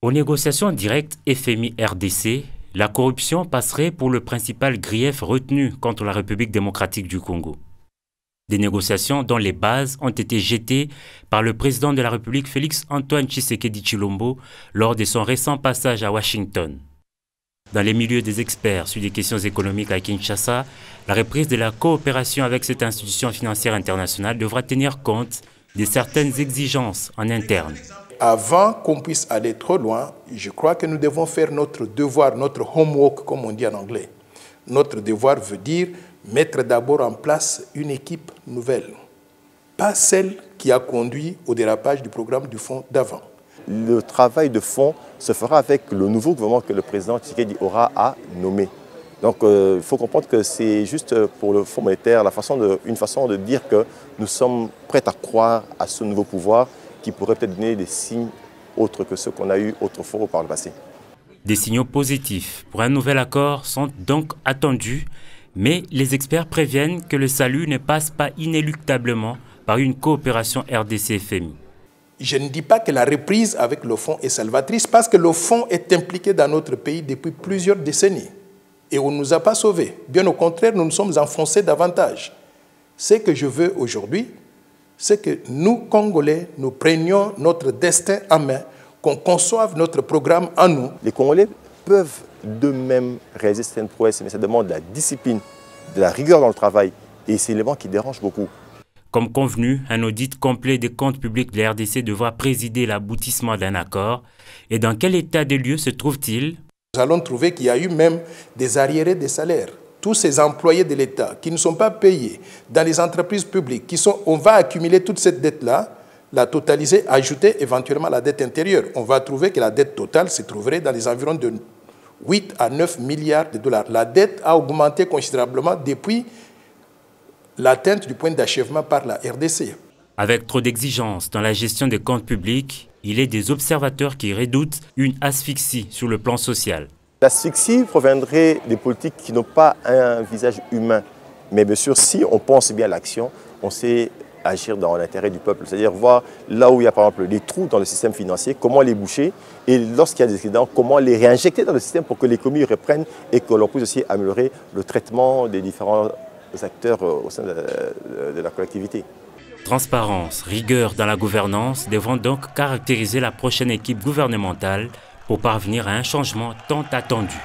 Aux négociations directes FMI-RDC, la corruption passerait pour le principal grief retenu contre la République démocratique du Congo. Des négociations dont les bases ont été jetées par le président de la République Félix-Antoine Tshisekedi Tshilombo lors de son récent passage à Washington. Dans les milieux des experts sur des questions économiques à Kinshasa, la reprise de la coopération avec cette institution financière internationale devra tenir compte de certaines exigences en interne. Avant qu'on puisse aller trop loin, je crois que nous devons faire notre devoir, notre homework, comme on dit en anglais. Notre devoir veut dire mettre d'abord en place une équipe nouvelle, pas celle qui a conduit au dérapage du programme du fonds d'avant. Le travail de fond se fera avec le nouveau gouvernement que le président Tshisekedi aura à nommer. Donc il faut comprendre que c'est juste pour le Fonds monétaire une façon de dire que nous sommes prêts à croire à ce nouveau pouvoir qui pourrait peut-être donner des signes autres que ceux qu'on a eus autrefois par le passé. Des signaux positifs pour un nouvel accord sont donc attendus, mais les experts préviennent que le salut ne passe pas inéluctablement par une coopération RDC-FMI. Je ne dis pas que la reprise avec le fonds est salvatrice parce que le fonds est impliqué dans notre pays depuis plusieurs décennies et on ne nous a pas sauvés. Bien au contraire, nous nous sommes enfoncés davantage. Ce que je veux aujourd'hui, c'est que nous, Congolais, nous prenions notre destin en main, qu'on conçoive notre programme en nous. Les Congolais peuvent d'eux-mêmes réaliser certaines prouesses, mais ça demande de la discipline, de la rigueur dans le travail. Et c'est l'élément qui dérange beaucoup. Comme convenu, un audit complet des comptes publics de la RDC devra présider l'aboutissement d'un accord. Et dans quel état de lieu se trouve-t-il? Nous allons trouver qu'il y a eu même des arriérés des salaires. Tous ces employés de l'État qui ne sont pas payés dans les entreprises publiques, on va accumuler toute cette dette-là, la totaliser, ajouter éventuellement la dette intérieure. On va trouver que la dette totale se trouverait dans les environs de 8 à 9 milliards de dollars. La dette a augmenté considérablement depuis l'atteinte du point d'achèvement par la RDC. Avec trop d'exigences dans la gestion des comptes publics, il est des observateurs qui redoutent une asphyxie sur le plan social. L'asphyxie proviendrait des politiques qui n'ont pas un visage humain. Mais bien sûr, si on pense bien à l'action, on sait agir dans l'intérêt du peuple. C'est-à-dire voir là où il y a par exemple des trous dans le système financier, comment les boucher, et lorsqu'il y a des excédents, comment les réinjecter dans le système pour que l'économie reprenne et que l'on puisse aussi améliorer le traitement des différents acteurs au sein de la collectivité. Transparence, rigueur dans la gouvernance devront donc caractériser la prochaine équipe gouvernementale pour parvenir à un changement tant attendu.